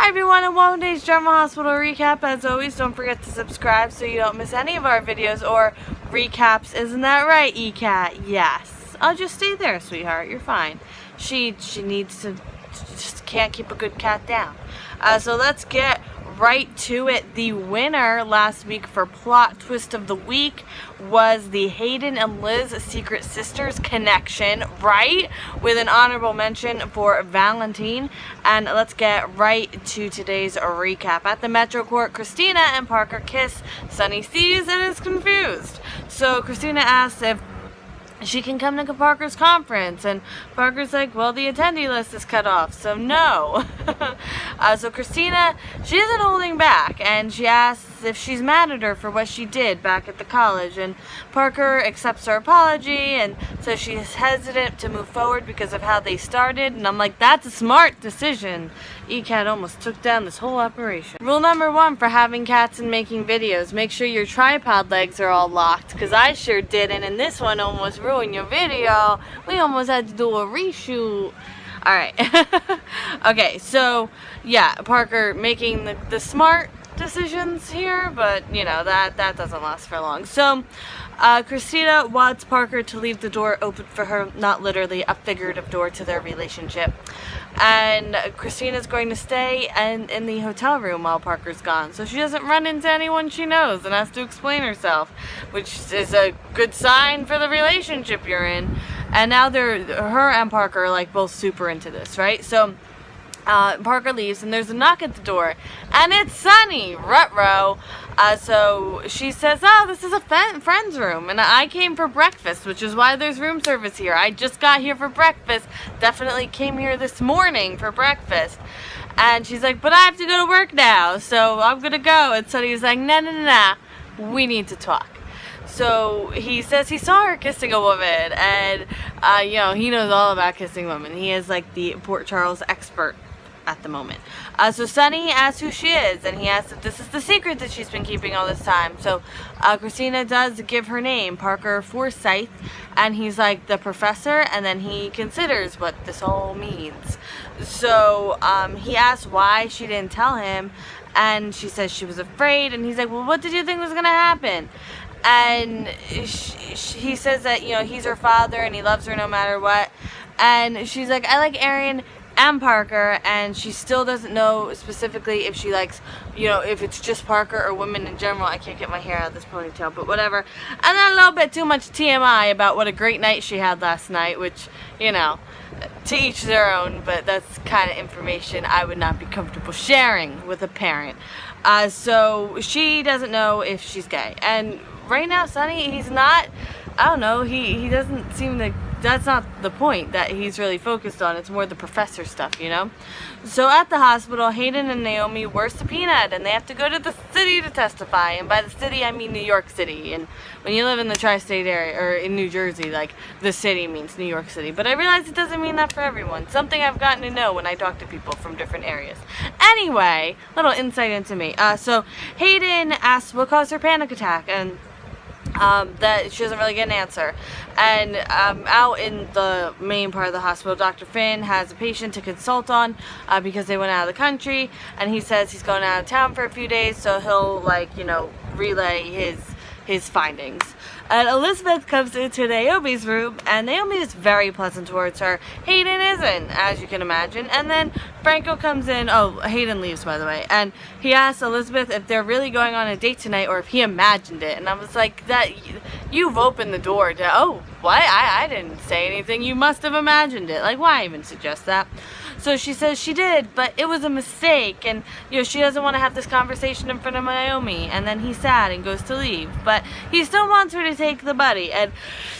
Hi everyone, and welcome to today's General Hospital recap. As always, don't forget to subscribe so you don't miss any of our videos or recaps. Isn't that right, E-Cat? Yes. I'll just stay there, sweetheart. You're fine. She needs to, just can't keep a good cat down. So let's get right to it. The winner last week for plot twist of the week was the Hayden and Liz Secret Sisters connection, right? With an honorable mention for Valentine. And let's get right to today's recap. At the Metro Court, Christina and Parker kiss. Sunny sees and is confused. So Christina asks if she can come to Parker's conference, and Parker's like, well, the attendee list is cut off, so no. So Christina, she isn't holding back, and she asks if she's mad at her for what she did back at the college, and Parker accepts her apology, and so she's hesitant to move forward because of how they started, and I'm like, that's a smart decision. E-Cat almost took down this whole operation. Rule number 1 for having cats and making videos: make sure your tripod legs are all locked, because I sure didn't, and this one almost ruined your video. We almost had to do a reshoot. Alright. Okay, so yeah, Parker making the smart decisions here, but you know, that doesn't last for long. So Christina wants Parker to leave the door open for her, not literally, a figurative door to their relationship. And Christina's going to stay in the hotel room while Parker's gone, so she doesn't run into anyone she knows and has to explain herself, which is a good sign for the relationship you're in. And now her and Parker are like both super into this, right? So Parker leaves, and there's a knock at the door, and it's Sunny, ruh-roh. So she says, oh, this is a friend's room, and I came for breakfast, which is why there's room service here. I just got here for breakfast, definitely came here this morning for breakfast. And she's like, but I have to go to work now, so I'm gonna go. And Sunny's like, nah, we need to talk. So he says he saw her kissing a woman, and you know, he knows all about kissing women. He is like the Port Charles expert at the moment. So Sunny asks who she is, and he asks if this is the secret that she's been keeping all this time. So Christina does give her name, Parker Forsyth, and he's like, the professor, and then he considers what this all means. So he asks why she didn't tell him, and she says she was afraid, and he's like, well, what did you think was gonna happen? And he says that, you know, he's her father and he loves her no matter what. And she's like, I like Aaron and Parker, and she still doesn't know specifically if she likes, you know, if it's just Parker or women in general. I can't get my hair out of this ponytail, but whatever. And then a little bit too much TMI about what a great night she had last night, which, you know, to each their own, but that's kind of information I would not be comfortable sharing with a parent. So she doesn't know if she's gay. And right now, Sunny, he's not, I don't know, he doesn't seem to, that's not the point that he's really focused on. It's more the professor stuff, you know? So at the hospital, Hayden and Naomi were subpoenaed, and they have to go to the city to testify. And by the city, I mean New York City. And when you live in the tri-state area, or in New Jersey, like, the city means New York City. But I realize it doesn't mean that for everyone. Something I've gotten to know when I talk to people from different areas. Anyway, little insight into me. So Hayden asks what caused her panic attack, and that she doesn't really get an answer. And out in the main part of the hospital, Dr. Finn has a patient to consult on because they went out of the country, and he says he's going out of town for a few days, so he'll, like, you know, relay his findings. And Elizabeth comes into Naomi's room, and Naomi is very pleasant towards her. Hayden isn't, as you can imagine. And then Franco comes in. Oh, Hayden leaves, by the way. And he asks Elizabeth if they're really going on a date tonight or if he imagined it. And I was like, that you've opened the door to, oh, what? I didn't say anything. You must have imagined it. Like, why even suggest that? So she says she did, but it was a mistake, and, you know, she doesn't want to have this conversation in front of Naomi. And then he's sad and goes to leave, but he still wants her to take the buddy. And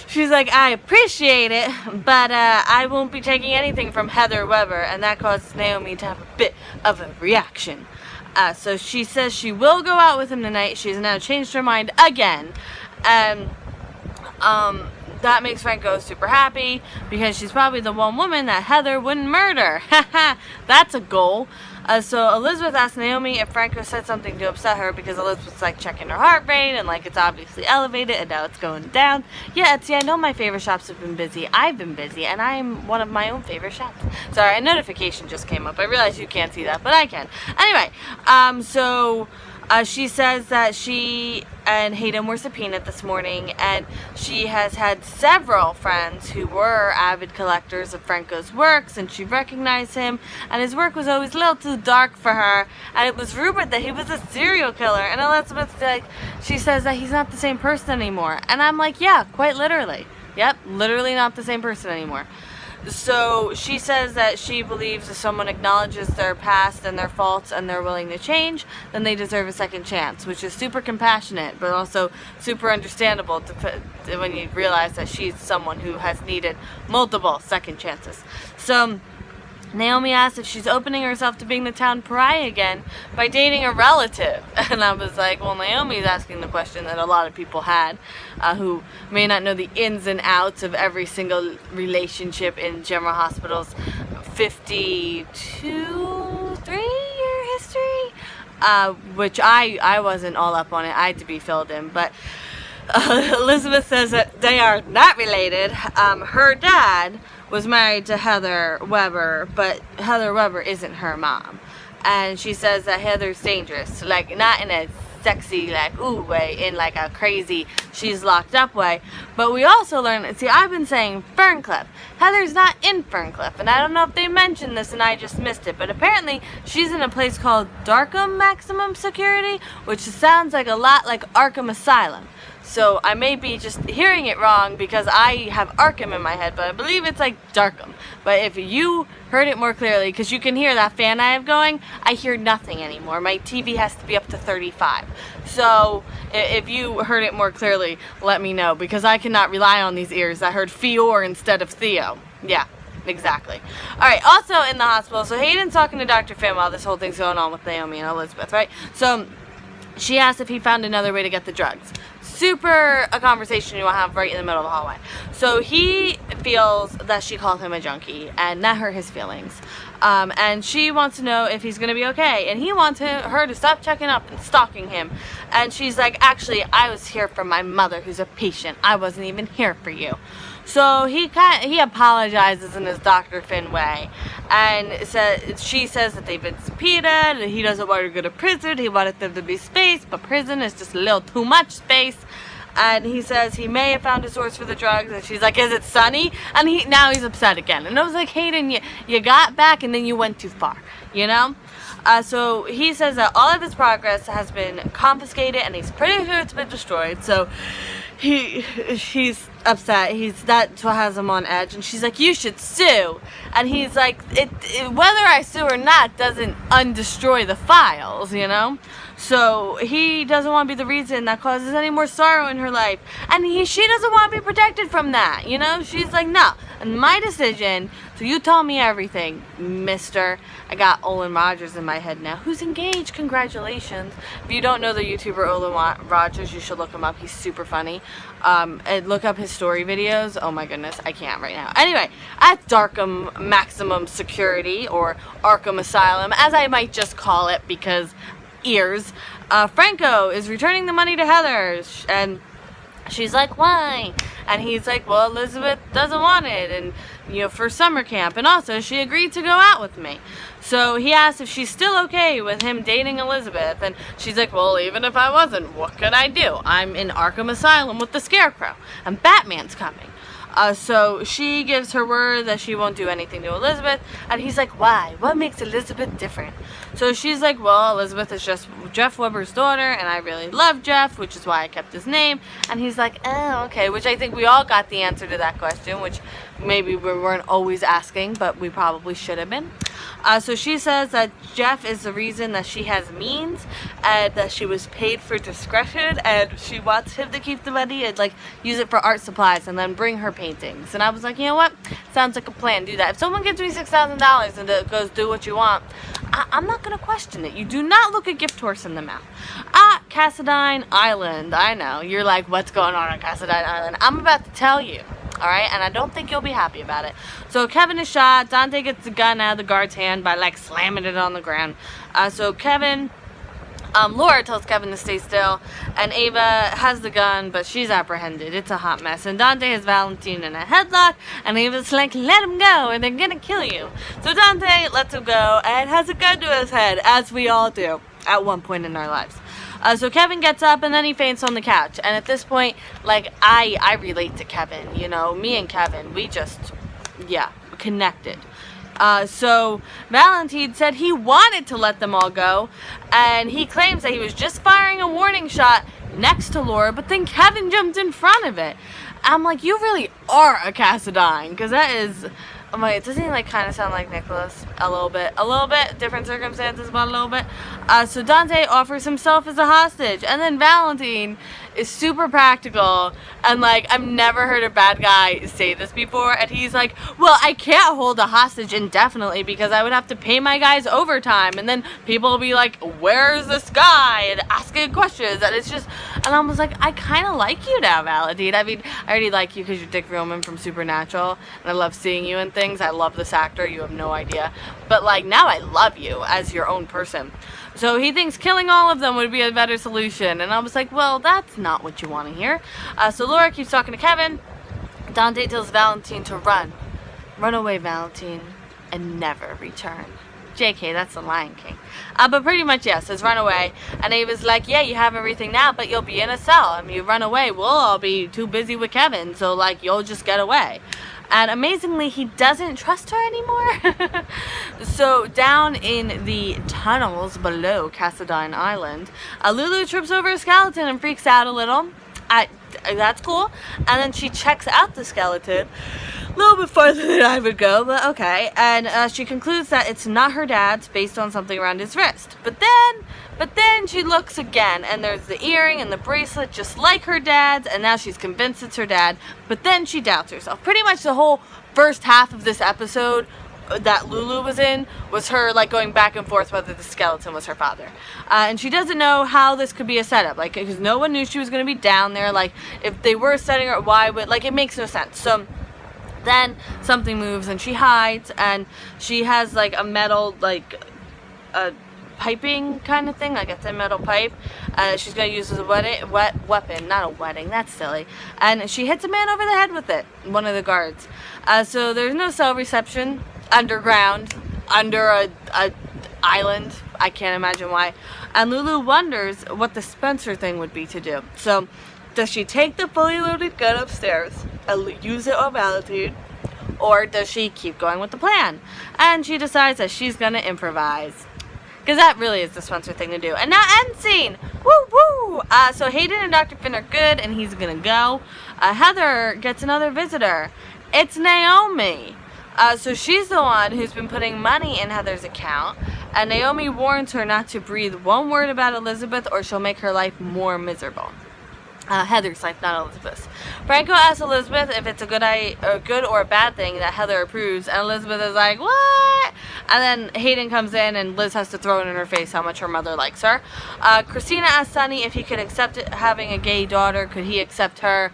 she's like, I appreciate it, but I won't be taking anything from Heather Weber. And that causes Naomi to have a bit of a reaction. So she says she will go out with him tonight. She's now changed her mind again. And that makes Franco super happy because she's probably the one woman that Heather wouldn't murder. Haha, that's a goal. So Elizabeth asked Naomi if Franco said something to upset her because Elizabeth's like checking her heart rate and like it's obviously elevated and now it's going down. Yeah, Etsy, I know my favorite shops have been busy. I've been busy and I'm one of my own favorite shops. Sorry, a notification just came up. I realize you can't see that, but I can. Anyway, she says that she and Hayden were subpoenaed this morning, and she has had several friends who were avid collectors of Franco's works, and she recognized him, and his work was always a little too dark for her, and it was rumored that he was a serial killer. And Elizabeth's like, she says that he's not the same person anymore, and I'm like, yeah, quite literally. Yep, literally not the same person anymore. So she says that she believes if someone acknowledges their past and their faults and they're willing to change, then they deserve a second chance, which is super compassionate, but also super understandable when you realize that she's someone who has needed multiple second chances. So Naomi asked if she's opening herself to being the town pariah again by dating a relative. And I was like, well, Naomi's asking the question that a lot of people had who may not know the ins and outs of every single relationship in General Hospital's 52-3-year history, which I wasn't all up on it. I had to be filled in. But Elizabeth says that they are not related. Her dad was married to Heather Weber, but Heather Weber isn't her mom. And she says that Heather's dangerous, like not in a sexy, like, ooh way, in like a crazy, she's locked up way. But we also learned, see, I've been saying Ferncliff. Heather's not in Ferncliff, and I don't know if they mentioned this and I just missed it, but apparently she's in a place called Darkham Maximum Security, which sounds like a lot like Arkham Asylum. So I may be just hearing it wrong because I have Arkham in my head, but I believe it's like Darkham. But if you heard it more clearly, because you can hear that fan I have going, I hear nothing anymore. My TV has to be up to 35. So if you heard it more clearly, let me know, because I cannot rely on these ears. I heard Fior instead of Theo. Yeah. Exactly. Alright, also in the hospital, so Hayden's talking to Dr. Finn while this whole thing's going on with Naomi and Elizabeth, right? So she asked if he found another way to get the drugs. Super a conversation you want to have right in the middle of the hallway. So he feels that she called him a junkie and that hurt his feelings. And she wants to know if he's going to be okay. And he wants her to stop checking up and stalking him. And she's like, actually, I was here for my mother who's a patient. I wasn't even here for you. So he apologizes in his Dr. Finn way, and she says that they've been subpoenaed, and he doesn't want her to go to prison. He wanted them to be space, but prison is just a little too much space. And he says he may have found a source for the drugs, and she's like, is it Sunny? And now he's upset again. And I was like, Hayden, you got back, and then you went too far, you know? So he says that all of his progress has been confiscated, and he's pretty sure it's been destroyed. So he's upset. That's what has him on edge. And she's like, you should sue. And he's like, whether I sue or not doesn't undestroy the files, you know? So he doesn't want to be the reason that causes any more sorrow in her life. And she doesn't want to be protected from that, you know? She's like, no. And my decision, so you tell me everything, mister. I got Olin Rogers in my head now, who's engaged. Congratulations. If you don't know the YouTuber Olin Rogers, you should look him up. He's super funny. And look up his story videos. Oh my goodness, I can't right now. Anyway, at Darkham Maximum Security, or Arkham Asylum, as I might just call it because ears, Franco is returning the money to Heather, and she's like, why? And he's like, well, Elizabeth doesn't want it, and you know, for summer camp, and also she agreed to go out with me. So he asks if she's still okay with him dating Elizabeth, and she's like, well, even if I wasn't, what could I do? I'm in Arkham Asylum with the Scarecrow, and Batman's coming. So she gives her word that she won't do anything to Elizabeth, and he's like, why? What makes Elizabeth different? So she's like, well, Elizabeth is just Jeff Weber's daughter, and I really love Jeff, which is why I kept his name. And he's like, oh, okay, which I think we all got the answer to that question, which maybe we weren't always asking, but we probably should have been. So she says that Jeff is the reason that she has means, and that she was paid for discretion, and she wants him to keep the money and like use it for art supplies and then bring her paintings. And I was like, you know what? Sounds like a plan. Do that. If someone gives me $6,000 and it goes, do what you want, I'm not going to question it. You do not look a gift horse in the mouth. Cassadine Island. I know. You're like, what's going on Cassadine Island? I'm about to tell you. Alright, and I don't think you'll be happy about it. So Kevin is shot. Dante gets the gun out of the guard's hand by like slamming it on the ground. Laura tells Kevin to stay still, and Ava has the gun, but she's apprehended. It's a hot mess. And Dante has Valentine in a headlock, and Ava's like, let him go, or they're gonna kill you. So Dante lets him go, and has a gun to his head, as we all do at one point in our lives. So Kevin gets up, and then he faints on the couch. And at this point, like, I relate to Kevin. You know, me and Kevin, we just, yeah, connected. So Valentine said he wanted to let them all go, and he claims that he was just firing a warning shot next to Laura, but then Kevin jumped in front of it. I'm like, you really are a Cassadine, because that is, I'm like, doesn't he like kind of sound like Nicholas a little bit, different circumstances, but a little bit. So Dante offers himself as a hostage, and then Valentine is super practical, and like, I've never heard a bad guy say this before, and he's like, well, I can't hold a hostage indefinitely because I would have to pay my guys overtime, and then people will be like, where's this guy, and asking questions, and it's just, and I was like, I kind of like you now, Valentine. I mean, I already like you because you're Dick Roman from Supernatural, and I love seeing you in things. I love this actor, you have no idea, but like, now I love you as your own person. So he thinks killing all of them would be a better solution. And I was like, well, that's not what you want to hear. So Laura keeps talking to Kevin. Dante tells Valentine to run. Run away, Valentine, and never return. JK, that's the Lion King. But pretty much, yes, says run away. And Ava's like, yeah, you have everything now, but you'll be in a cell. I mean, you run away, we'll all be too busy with Kevin. So, like, you'll just get away. And amazingly, he doesn't trust her anymore. So down in the tunnels below Cassadine Island, Lulu trips over a skeleton and freaks out a little. That's cool. And then she checks out the skeleton. A little bit farther than I would go, but okay. And she concludes that it's not her dad's based on something around his wrist. But then she looks again, and there's the earring and the bracelet just like her dad's, and now she's convinced it's her dad. But then she doubts herself. Pretty much the whole first half of this episode that Lulu was in was her like going back and forth whether the skeleton was her father. And she doesn't know how this could be a setup, like, because no one knew she was going to be down there. Like, if they were setting her, why would, like, it makes no sense. So then something moves and she hides, and she has like a metal, like a piping kind of thing, like a thin metal pipe. She's going to use as a weapon, not a wedding, that's silly. And she hits a man over the head with it, one of the guards. So there's no cell reception underground, under a island. I can't imagine why. And Lulu wonders what the Spencer thing would be to do. So does she take the fully loaded gun upstairs and use it on Valentine, or does she keep going with the plan? And she decides that she's going to improvise, because that really is the Spencer thing to do. And now end scene! Woo woo! So Hayden and Dr. Finn are good, and he's going to go. Heather gets another visitor. It's Naomi. So she's the one who's been putting money in Heather's account, and Naomi warns her not to breathe one word about Elizabeth or she'll make her life more miserable. Heather's life, not Elizabeth's. Franco asks Elizabeth if it's a good or a bad thing that Heather approves, and Elizabeth is like, what? And then Hayden comes in, and Liz has to throw it in her face how much her mother likes her. Christina asks Sonny if he could accept having a gay daughter. Could he accept her?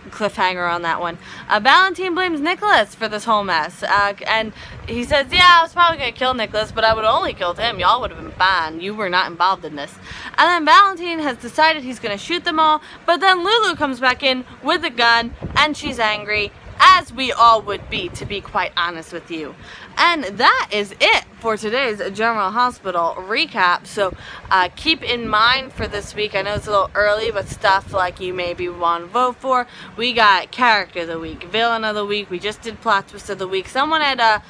Cliffhanger on that one. Valentine blames Nicholas for this whole mess, and he says, yeah, I was probably going to kill Nicholas, but I would have only killed him. Y'all would have been fine. You were not involved in this. And then Valentine has decided he's going to shoot them all, but then Lulu comes back in with a gun, and she's angry, as we all would be, to be quite honest with you. And that is it for today's General Hospital recap. So keep in mind for this week, I know it's a little early, but stuff like you maybe want to vote for. We got Character of the Week, Villain of the Week, we just did Plot Twist of the Week. Someone had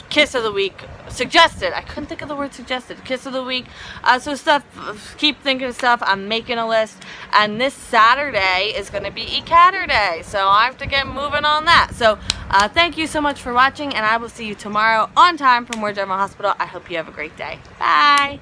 Kiss of the Week suggested. I couldn't think of the word suggested. Kiss of the Week. So stuff, keep thinking of stuff. I'm making a list. And this Saturday is going to be E-Catter so I have to get moving on that. So thank you so much for watching, and I will see you tomorrow on time for more General Hospital. I hope you have a great day. Bye.